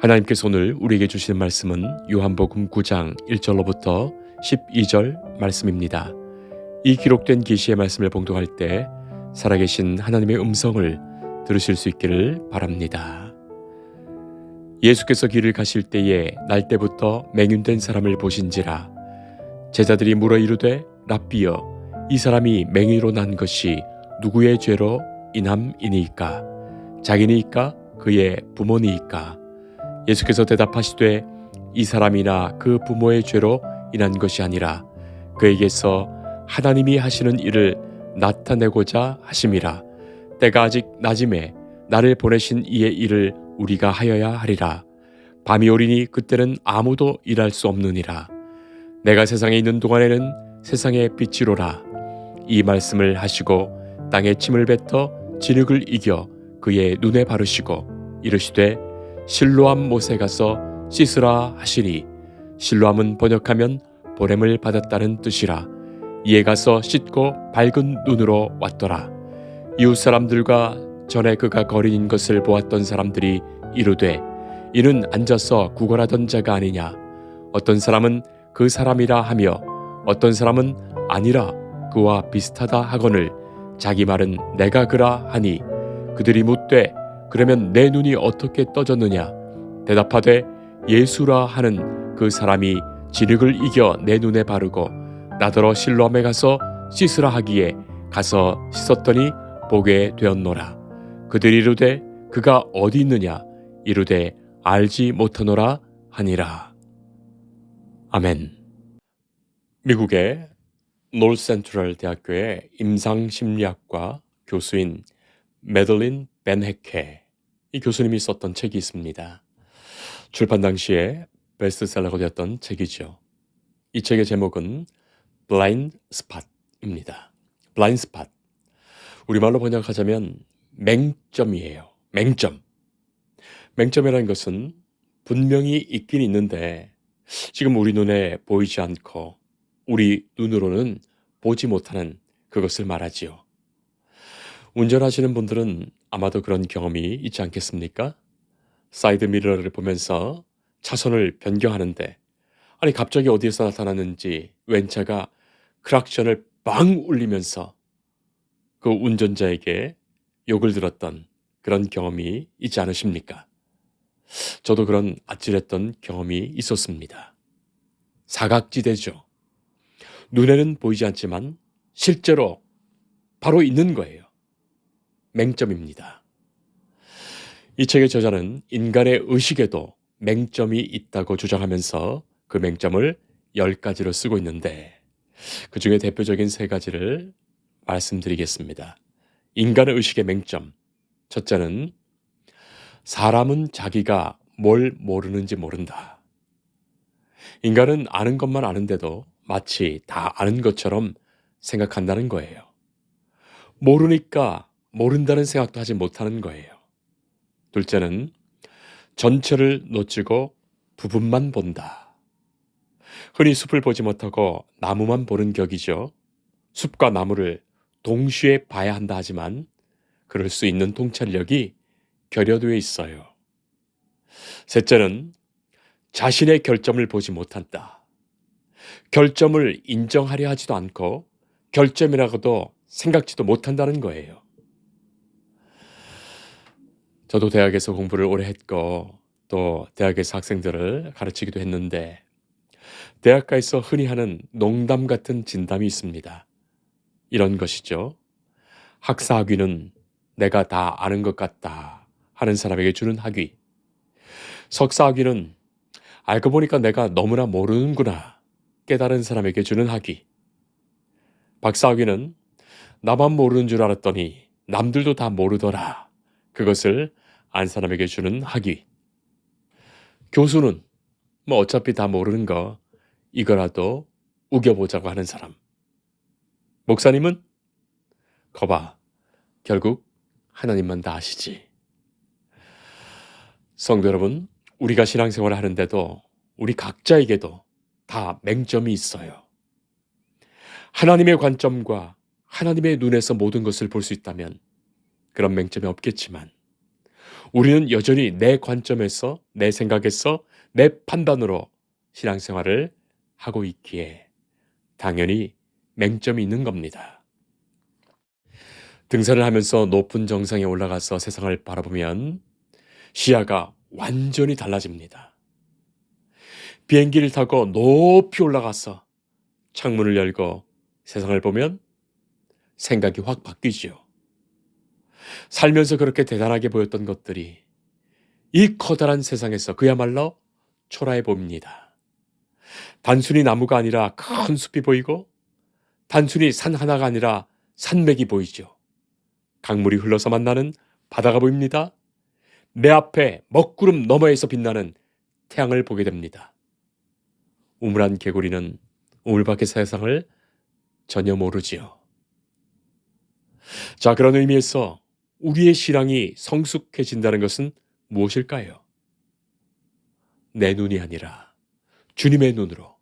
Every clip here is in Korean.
하나님께서 오늘 우리에게 주시는 말씀은 요한복음 9장 1절로부터 12절 말씀입니다. 이 기록된 계시의 말씀을 봉독할 때 살아계신 하나님의 음성을 들으실 수 있기를 바랍니다. 예수께서 길을 가실 때에 날 때부터 맹인된 사람을 보신지라. 제자들이 물어 이르되 랍비여, 이 사람이 맹인으로 난 것이 누구의 죄로 인함이니이까? 자기니이까 그의 부모니이까? 예수께서 대답하시되 이 사람이나 그 부모의 죄로 인한 것이 아니라 그에게서 하나님이 하시는 일을 나타내고자 하심이라. 때가 아직 낮음에 나를 보내신 이의 일을 우리가 하여야 하리라. 밤이 오리니 그때는 아무도 일할 수 없느니라. 내가 세상에 있는 동안에는 세상의 빛이로라. 이 말씀을 하시고 땅에 침을 뱉어 진흙을 이겨 그의 눈에 바르시고 이르시되 실로암 못에 가서 씻으라 하시니, 실로암은 번역하면 보냄을 받았다는 뜻이라. 이에 가서 씻고 밝은 눈으로 왔더라. 이웃 사람들과 전에 그가 거린인 것을 보았던 사람들이 이르되 이는 앉아서 구걸하던 자가 아니냐. 어떤 사람은 그 사람이라 하며 어떤 사람은 아니라 그와 비슷하다 하거늘 자기 말은 내가 그라 하니, 그들이 묻되 그러면 내 눈이 어떻게 떠졌느냐. 대답하되 예수라 하는 그 사람이 진흙을 이겨 내 눈에 바르고 나더러 실로암에 가서 씻으라 하기에 가서 씻었더니 보게 되었노라. 그들이 이르되 그가 어디 있느냐. 이르되 알지 못하노라 하니라. 아멘. 미국의 놀센트럴 대학교의 임상심리학과 교수인 매들린 벤헤케, 이 교수님이 썼던 책이 있습니다. 출판 당시에 베스트셀러가 되었던 책이죠. 이 책의 제목은 블라인드 스팟입니다. 블라인드 스팟. 우리말로 번역하자면 맹점이에요. 맹점. 맹점이라는 것은 분명히 있긴 있는데 지금 우리 눈에 보이지 않고 우리 눈으로는 보지 못하는 그것을 말하지요. 운전하시는 분들은 아마도 그런 경험이 있지 않겠습니까? 사이드 미러를 보면서 차선을 변경하는데 아니 갑자기 어디에서 나타났는지 왼차가 크락션을 빵 울리면서 그 운전자에게 욕을 들었던 그런 경험이 있지 않으십니까? 저도 그런 아찔했던 경험이 있었습니다. 사각지대죠. 눈에는 보이지 않지만 실제로 바로 있는 거예요. 맹점입니다. 이 책의 저자는 인간의 의식에도 맹점이 있다고 주장하면서 그 맹점을 10가지로 쓰고 있는데 그 중에 대표적인 3가지를 말씀드리겠습니다. 인간의 의식의 맹점. 첫째는 사람은 자기가 뭘 모르는지 모른다. 인간은 아는 것만 아는데도 마치 다 아는 것처럼 생각한다는 거예요. 모르니까 모른다는 생각도 하지 못하는 거예요. 둘째는 전체를 놓치고 부분만 본다. 흔히 숲을 보지 못하고 나무만 보는 격이죠. 숲과 나무를 동시에 봐야 한다 하지만 그럴 수 있는 통찰력이 결여되어 있어요. 셋째는 자신의 결점을 보지 못한다. 결점을 인정하려 하지도 않고 결점이라고도 생각지도 못한다는 거예요. 저도 대학에서 공부를 오래 했고 또 대학에서 학생들을 가르치기도 했는데 대학가에서 흔히 하는 농담 같은 진담이 있습니다. 이런 것이죠. 학사학위는 내가 다 아는 것 같다 하는 사람에게 주는 학위. 석사학위는 알고 보니까 내가 너무나 모르는구나 깨달은 사람에게 주는 학위. 박사학위는 나만 모르는 줄 알았더니 남들도 다 모르더라. 그것을 안 사람에게 주는 학위. 교수는 뭐 어차피 다 모르는 거 이거라도 우겨보자고 하는 사람. 목사님은 거봐, 결국 하나님만 다 아시지. 성도 여러분, 우리가 신앙생활을 하는데도 우리 각자에게도 다 맹점이 있어요. 하나님의 관점과 하나님의 눈에서 모든 것을 볼 수 있다면 그런 맹점이 없겠지만 우리는 여전히 내 관점에서, 내 생각에서, 내 판단으로 신앙생활을 하고 있기에 당연히 맹점이 있는 겁니다. 등산을 하면서 높은 정상에 올라가서 세상을 바라보면 시야가 완전히 달라집니다. 비행기를 타고 높이 올라가서 창문을 열고 세상을 보면 생각이 확 바뀌지요. 살면서 그렇게 대단하게 보였던 것들이 이 커다란 세상에서 그야말로 초라해 보입니다. 단순히 나무가 아니라 큰 숲이 보이고, 단순히 산 하나가 아니라 산맥이 보이죠. 강물이 흘러서 만나는 바다가 보입니다. 내 앞에 먹구름 너머에서 빛나는 태양을 보게 됩니다. 우물한 개구리는 우물 밖의 세상을 전혀 모르지요. 자, 그런 의미에서 우리의 신앙이 성숙해진다는 것은 무엇일까요? 내 눈이 아니라 주님의 눈으로,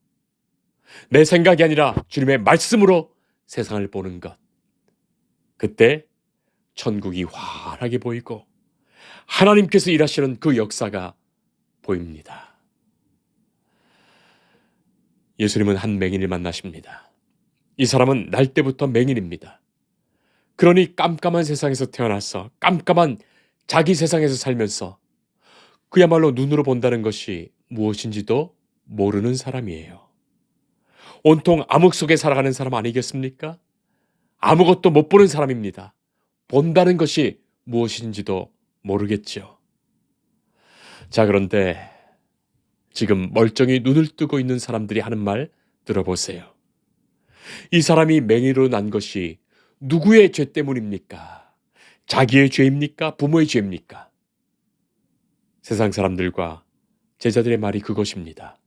내 생각이 아니라 주님의 말씀으로 세상을 보는 것. 그때 천국이 환하게 보이고 하나님께서 일하시는 그 역사가 보입니다. 예수님은 한 맹인을 만나십니다. 이 사람은 날 때부터 맹인입니다. 그러니 깜깜한 세상에서 태어나서 깜깜한 자기 세상에서 살면서 그야말로 눈으로 본다는 것이 무엇인지도 모르는 사람이에요. 온통 암흑 속에 살아가는 사람 아니겠습니까? 아무것도 못 보는 사람입니다. 본다는 것이 무엇인지도 모르겠죠. 자, 그런데 지금 멀쩡히 눈을 뜨고 있는 사람들이 하는 말 들어보세요. 이 사람이 맹인으로 난 것이 누구의 죄 때문입니까? 자기의 죄입니까? 부모의 죄입니까? 세상 사람들과 제자들의 말이 그것입니다.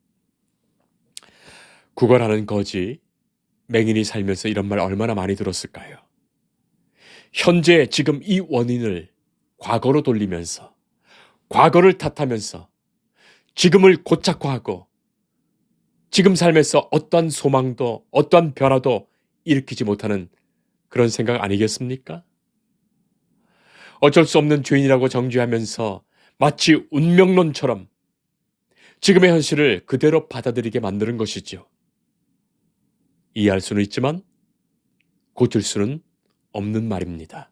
구걸하는 거지, 맹인이 살면서 이런 말 얼마나 많이 들었을까요? 현재 지금 이 원인을 과거로 돌리면서, 과거를 탓하면서 지금을 고착화하고 지금 삶에서 어떠한 소망도 어떠한 변화도 일으키지 못하는 그런 생각 아니겠습니까? 어쩔 수 없는 죄인이라고 정죄하면서 마치 운명론처럼 지금의 현실을 그대로 받아들이게 만드는 것이죠. 이해할 수는 있지만 고칠 수는 없는 말입니다.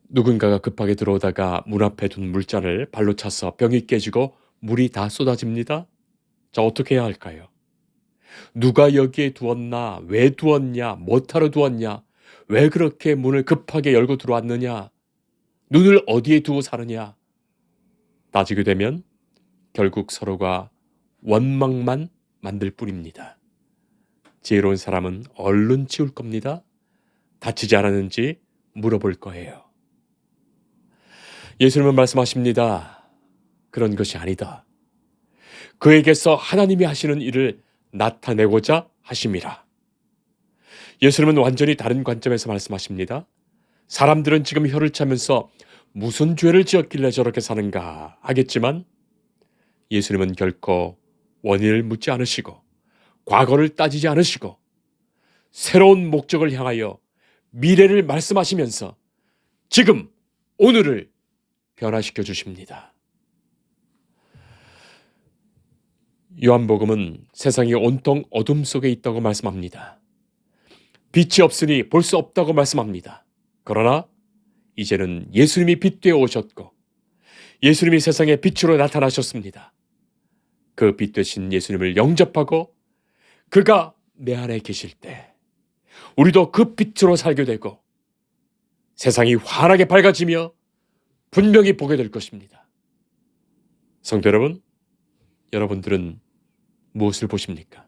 누군가가 급하게 들어오다가 문 앞에 둔 물잔을 발로 차서 병이 깨지고 물이 다 쏟아집니다. 자, 어떻게 해야 할까요? 누가 여기에 두었나? 왜 두었냐? 뭐하러 두었냐? 왜 그렇게 문을 급하게 열고 들어왔느냐? 눈을 어디에 두고 사느냐? 따지게 되면 결국 서로가 원망만 만들 뿐입니다. 지혜로운 사람은 얼른 치울 겁니다. 다치지 않았는지 물어볼 거예요. 예수님은 말씀하십니다. 그런 것이 아니다. 그에게서 하나님이 하시는 일을 나타내고자 하심이라. 예수님은 완전히 다른 관점에서 말씀하십니다. 사람들은 지금 혀를 차면서 무슨 죄를 지었길래 저렇게 사는가 하겠지만 예수님은 결코 원인을 묻지 않으시고 과거를 따지지 않으시고 새로운 목적을 향하여 미래를 말씀하시면서 지금 오늘을 변화시켜 주십니다. 요한복음은 세상이 온통 어둠 속에 있다고 말씀합니다. 빛이 없으니 볼 수 없다고 말씀합니다. 그러나 이제는 예수님이 빛 되어 오셨고 예수님이 세상의 빛으로 나타나셨습니다. 그 빛 되신 예수님을 영접하고 그가 내 안에 계실 때 우리도 그 빛으로 살게 되고 세상이 환하게 밝아지며 분명히 보게 될 것입니다. 성도 여러분, 여러분들은 무엇을 보십니까?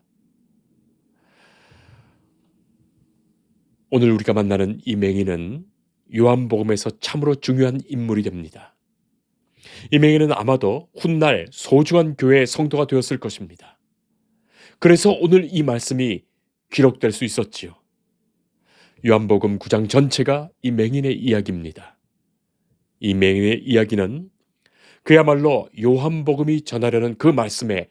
오늘 우리가 만나는 이 맹인은 요한복음에서 참으로 중요한 인물이 됩니다. 이 맹인은 아마도 훗날 소중한 교회의 성도가 되었을 것입니다. 그래서 오늘 이 말씀이 기록될 수 있었지요. 요한복음 9장 전체가 이 맹인의 이야기입니다. 이 맹인의 이야기는 그야말로 요한복음이 전하려는 그 말씀의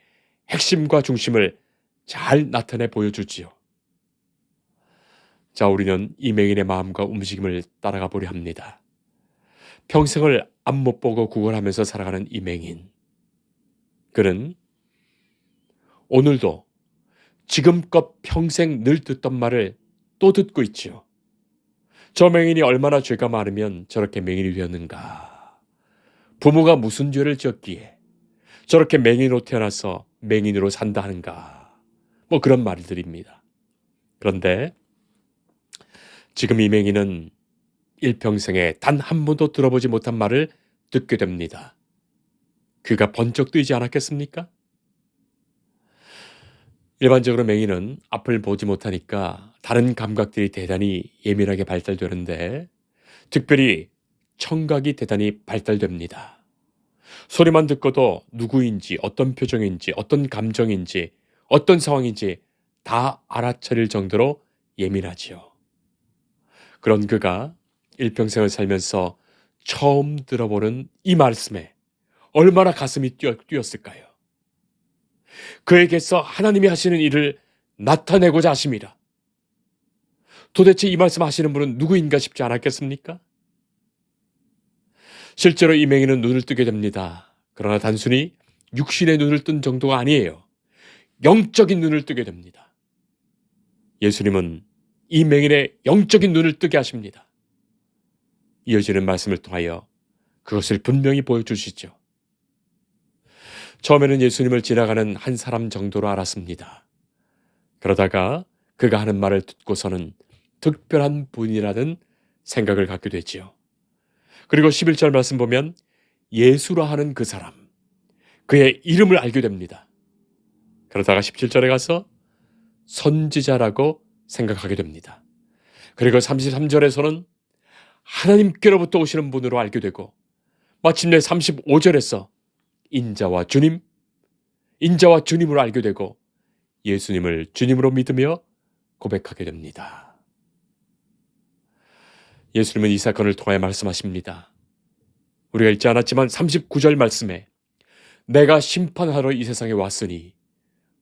핵심과 중심을 잘 나타내 보여주지요. 자, 우리는 이 맹인의 마음과 움직임을 따라가 보려 합니다. 평생을 앞 못 보고 구걸하면서 살아가는 이 맹인. 그는 오늘도 지금껏 평생 늘 듣던 말을 또 듣고 있지요. 저 맹인이 얼마나 죄가 많으면 저렇게 맹인이 되었는가. 부모가 무슨 죄를 지었기에 저렇게 맹인으로 태어나서 맹인으로 산다 하는가. 뭐 그런 말들입니다. 그런데 지금 이 맹인은 일평생에 단 한 번도 들어보지 못한 말을 듣게 됩니다. 귀가 번쩍 뜨이지 않았겠습니까? 일반적으로 맹인은 앞을 보지 못하니까 다른 감각들이 대단히 예민하게 발달되는데 특별히 청각이 대단히 발달됩니다. 소리만 듣고도 누구인지 어떤 표정인지 어떤 감정인지 어떤 상황인지 다 알아차릴 정도로 예민하지요. 그런 그가 일평생을 살면서 처음 들어보는 이 말씀에 얼마나 가슴이 뛰었을까요? 그에게서 하나님이 하시는 일을 나타내고자 하심이라. 도대체 이 말씀 하시는 분은 누구인가 싶지 않았겠습니까? 실제로 이 맹인은 눈을 뜨게 됩니다. 그러나 단순히 육신의 눈을 뜬 정도가 아니에요. 영적인 눈을 뜨게 됩니다. 예수님은 이 맹인의 영적인 눈을 뜨게 하십니다. 이어지는 말씀을 통하여 그것을 분명히 보여주시죠. 처음에는 예수님을 지나가는 한 사람 정도로 알았습니다. 그러다가 그가 하는 말을 듣고서는 특별한 분이라는 생각을 갖게 되지요. 그리고 11절 말씀 보면 예수라 하는 그 사람, 그의 이름을 알게 됩니다. 그러다가 17절에 가서 선지자라고 생각하게 됩니다. 그리고 33절에서는 하나님께로부터 오시는 분으로 알게 되고 마침내 35절에서 인자와 주님으로 알게 되고 예수님을 주님으로 믿으며 고백하게 됩니다. 예수님은 이 사건을 통하여 말씀하십니다. 우리가 읽지 않았지만 39절 말씀에 내가 심판하러 이 세상에 왔으니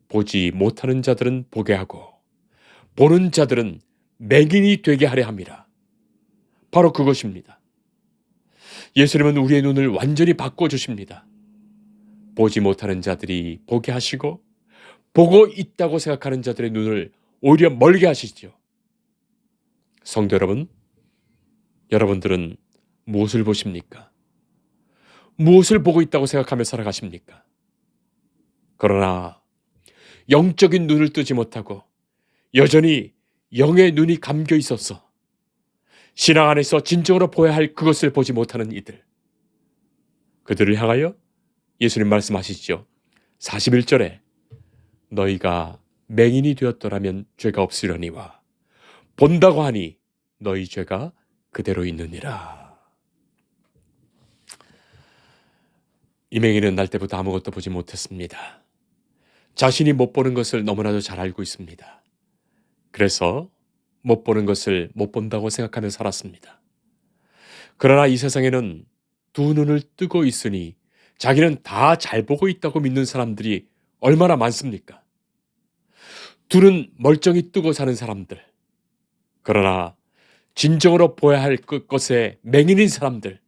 보지 못하는 자들은 보게 하고 보는 자들은 맹인이 되게 하려 함이라. 바로 그것입니다. 예수님은 우리의 눈을 완전히 바꿔주십니다. 보지 못하는 자들이 보게 하시고 보고 있다고 생각하는 자들의 눈을 오히려 멀게 하시죠. 성도 여러분, 여러분들은 무엇을 보십니까? 무엇을 보고 있다고 생각하며 살아가십니까? 그러나 영적인 눈을 뜨지 못하고 여전히 영의 눈이 감겨 있어서 신앙 안에서 진정으로 보아야 할 그것을 보지 못하는 이들, 그들을 향하여 예수님 말씀하시죠. 41절에 너희가 맹인이 되었더라면 죄가 없으려니와 본다고 하니 너희 죄가 그대로 있느니라. 이 맹인은 날 때부터 아무것도 보지 못했습니다. 자신이 못 보는 것을 너무나도 잘 알고 있습니다. 그래서 못 보는 것을 못 본다고 생각하며 살았습니다. 그러나 이 세상에는 두 눈을 뜨고 있으니 자기는 다 잘 보고 있다고 믿는 사람들이 얼마나 많습니까? 두 눈 멀쩡히 뜨고 사는 사람들, 그러나 진정으로 보아야 할 것에 맹인인 사람들,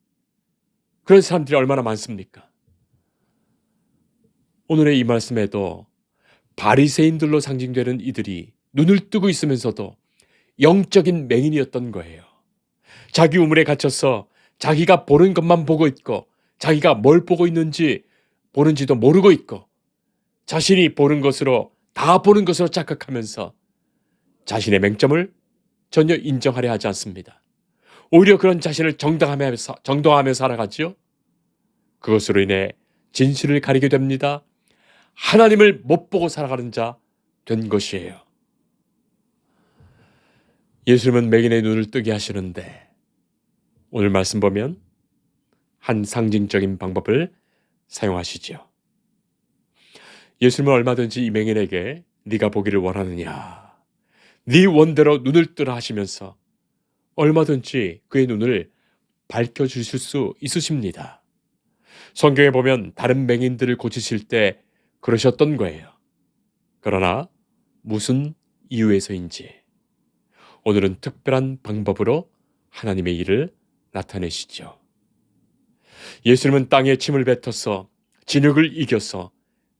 그런 사람들이 얼마나 많습니까? 오늘의 이 말씀에도 바리새인들로 상징되는 이들이 눈을 뜨고 있으면서도 영적인 맹인이었던 거예요. 자기 우물에 갇혀서 자기가 보는 것만 보고 있고 자기가 뭘 보고 있는지 보는지도 모르고 있고 자신이 보는 것으로 다 보는 것으로 착각하면서 자신의 맹점을 전혀 인정하려 하지 않습니다. 오히려 그런 자신을 정당하며 살아가지요. 그것으로 인해 진실을 가리게 됩니다. 하나님을 못 보고 살아가는 자 된 것이에요. 예수님은 맹인의 눈을 뜨게 하시는데 오늘 말씀 보면 한 상징적인 방법을 사용하시죠. 예수님은 얼마든지 이 맹인에게 네가 보기를 원하느냐, 네 원대로 눈을 뜨라 하시면서 얼마든지 그의 눈을 밝혀주실 수 있으십니다. 성경에 보면 다른 맹인들을 고치실 때 그러셨던 거예요. 그러나 무슨 이유에서인지 오늘은 특별한 방법으로 하나님의 일을 나타내시죠. 예수님은 땅에 침을 뱉어서 진흙을 이겨서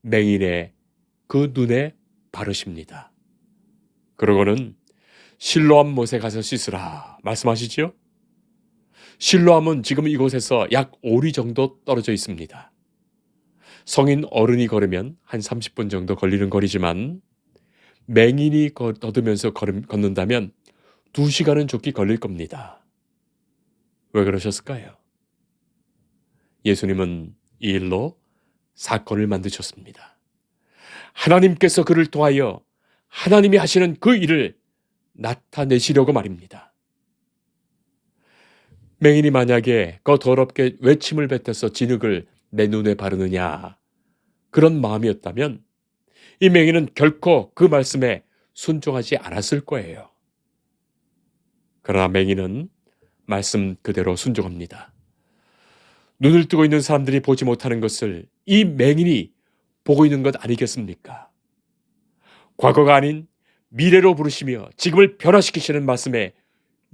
맹인의 그 눈에 바르십니다. 그러고는 실로암 못에 가서 씻으라 말씀하시지요? 실로암은 지금 이곳에서 약 5리 정도 떨어져 있습니다. 성인 어른이 걸으면 한 30분 정도 걸리는 거리지만 맹인이 더듬으면서 걷는다면 2시간은 좋게 걸릴 겁니다. 왜 그러셨을까요? 예수님은 이 일로 사건을 만드셨습니다. 하나님께서 그를 통하여 하나님이 하시는 그 일을 나타내시려고 말입니다. 맹인이 만약에 더럽게 외침을 뱉어서 진흙을 내 눈에 바르느냐 그런 마음이었다면 이 맹인은 결코 그 말씀에 순종하지 않았을 거예요. 그러나 맹인은 말씀 그대로 순종합니다. 눈을 뜨고 있는 사람들이 보지 못하는 것을 이 맹인이 보고 있는 것 아니겠습니까? 과거가 아닌 미래로 부르시며 지금을 변화시키시는 말씀에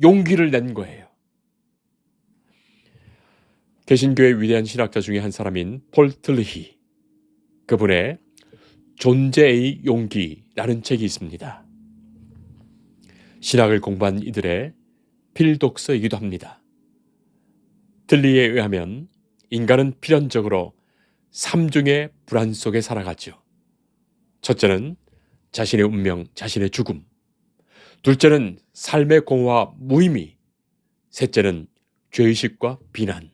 용기를 낸 거예요. 개신교의 위대한 신학자 중에 한 사람인 폴 틀히, 그분의 존재의 용기라는 책이 있습니다. 신학을 공부한 이들의 필독서이기도 합니다. 틀리에 의하면 인간은 필연적으로 3중의 불안 속에 살아가죠. 첫째는 자신의 운명, 자신의 죽음. 둘째는 삶의 공허와 무의미. 셋째는 죄의식과 비난.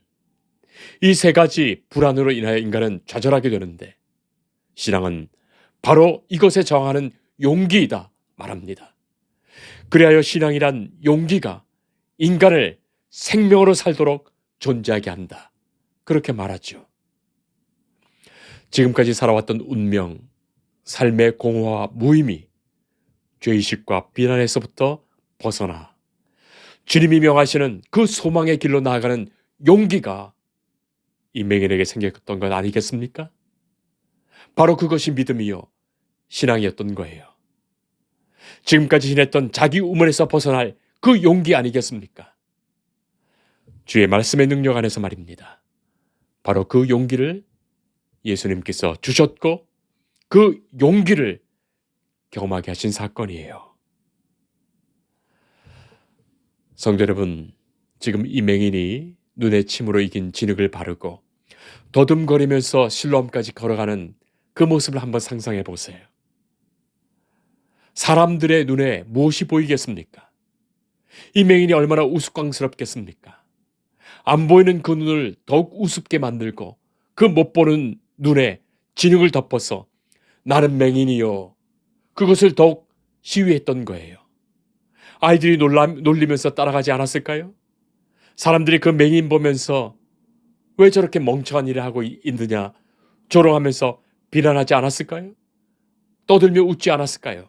이 3가지 불안으로 인하여 인간은 좌절하게 되는데 신앙은 바로 이것에 저항하는 용기이다 말합니다. 그리하여 신앙이란 용기가 인간을 생명으로 살도록 존재하게 한다. 그렇게 말하죠. 지금까지 살아왔던 운명, 삶의 공허와 무의미, 죄의식과 비난에서부터 벗어나 주님이 명하시는 그 소망의 길로 나아가는 용기가 이 맹인에게 생겼던 것 아니겠습니까? 바로 그것이 믿음이요 신앙이었던 거예요. 지금까지 지냈던 자기 우물에서 벗어날 그 용기 아니겠습니까? 주의 말씀의 능력 안에서 말입니다. 바로 그 용기를 예수님께서 주셨고 그 용기를 경험하게 하신 사건이에요. 성도 여러분, 지금 이 맹인이 눈에 침으로 이긴 진흙을 바르고 더듬거리면서 실로암까지 걸어가는 그 모습을 한번 상상해 보세요. 사람들의 눈에 무엇이 보이겠습니까? 이 맹인이 얼마나 우스꽝스럽겠습니까? 안 보이는 그 눈을 더욱 우습게 만들고 그 못 보는 눈에 진흙을 덮어서 나는 맹인이요. 그것을 더욱 시위했던 거예요. 아이들이 놀리면서 따라가지 않았을까요? 사람들이 그 맹인 보면서 왜 저렇게 멍청한 일을 하고 있느냐 조롱하면서 비난하지 않았을까요? 떠들며 웃지 않았을까요?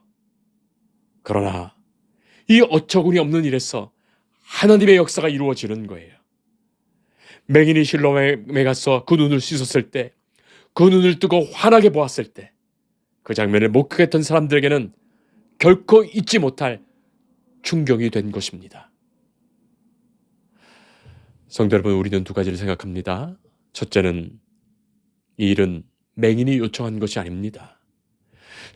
그러나 이 어처구니 없는 일에서 하나님의 역사가 이루어지는 거예요. 맹인이 실로암에 가서 그 눈을 씻었을 때, 그 눈을 뜨고 환하게 보았을 때, 그 장면을 목격했던 사람들에게는 결코 잊지 못할 충격이 된 것입니다. 성도 여러분, 우리는 2가지를 생각합니다. 첫째는 이 일은 맹인이 요청한 것이 아닙니다.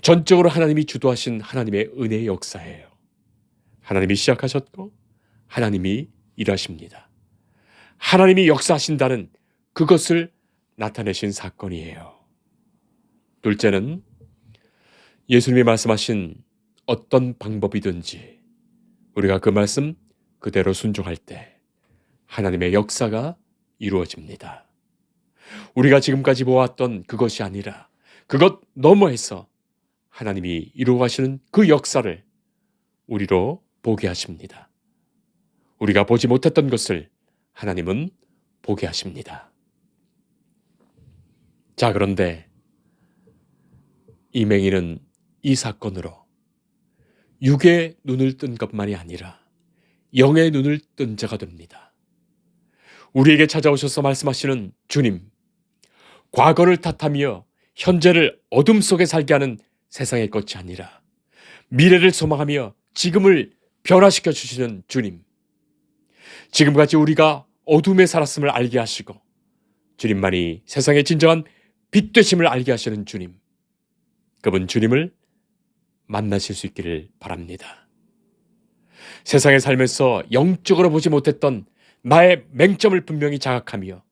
전적으로 하나님이 주도하신 하나님의 은혜의 역사예요. 하나님이 시작하셨고 하나님이 일하십니다. 하나님이 역사하신다는 그것을 나타내신 사건이에요. 둘째는 예수님이 말씀하신 어떤 방법이든지 우리가 그 말씀 그대로 순종할 때 하나님의 역사가 이루어집니다. 우리가 지금까지 보았던 그것이 아니라 그것 너머에서 하나님이 이루어가시는 그 역사를 우리로 보게 하십니다. 우리가 보지 못했던 것을 하나님은 보게 하십니다. 자, 그런데 이 맹인은 이 사건으로 육의 눈을 뜬 것만이 아니라 영의 눈을 뜬 자가 됩니다. 우리에게 찾아오셔서 말씀하시는 주님, 과거를 탓하며 현재를 어둠 속에 살게 하는 세상의 것이 아니라 미래를 소망하며 지금을 변화시켜 주시는 주님, 지금까지 우리가 어둠에 살았음을 알게 하시고 주님만이 세상의 진정한 빛 되심을 알게 하시는 주님, 그분 주님을 만나실 수 있기를 바랍니다. 세상의 삶에서 영적으로 보지 못했던 나의 맹점을 분명히 자각하며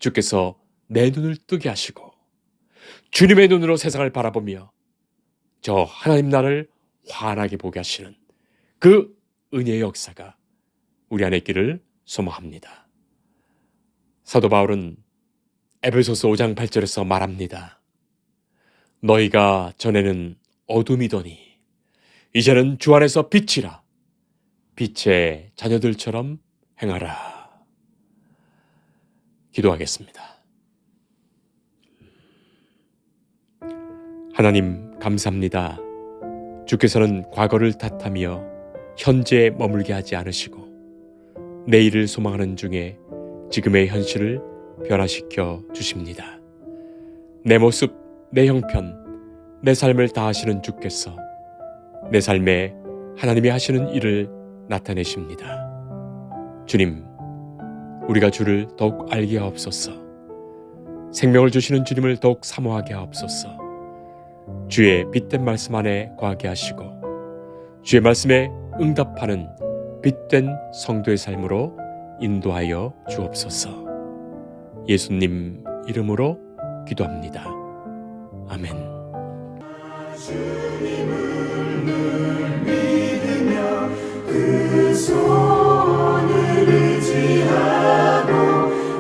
주께서 내 눈을 뜨게 하시고 주님의 눈으로 세상을 바라보며 저 하나님 나를 환하게 보게 하시는 그 은혜의 역사가 우리 안에 있기를 소망합니다. 사도 바울은 에베소서 5장 8절에서 말합니다. 너희가 전에는 어둠이더니 이제는 주 안에서 빛이라. 빛의 자녀들처럼 행하라. 기도하겠습니다. 하나님 감사합니다. 주께서는 과거를 탓하며 현재에 머물게 하지 않으시고 내일을 소망하는 중에 지금의 현실을 변화시켜 주십니다. 내 모습, 내 형편, 내 삶을 다하시는 주께서 내 삶에 하나님이 하시는 일을 나타내십니다. 주님, 우리가 주를 더욱 알게 하옵소서. 생명을 주시는 주님을 더욱 사모하게 하옵소서. 주의 빛된 말씀 안에 거하게 하시고 주의 말씀에 응답하는 빛된 성도의 삶으로 인도하여 주옵소서. 예수님 이름으로 기도합니다. 아멘. 주님을 늘 믿으며 그 손을 의지하고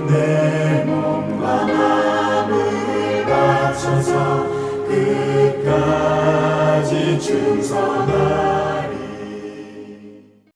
내 몸과 마음을 바쳐서 끝까지 충성하리.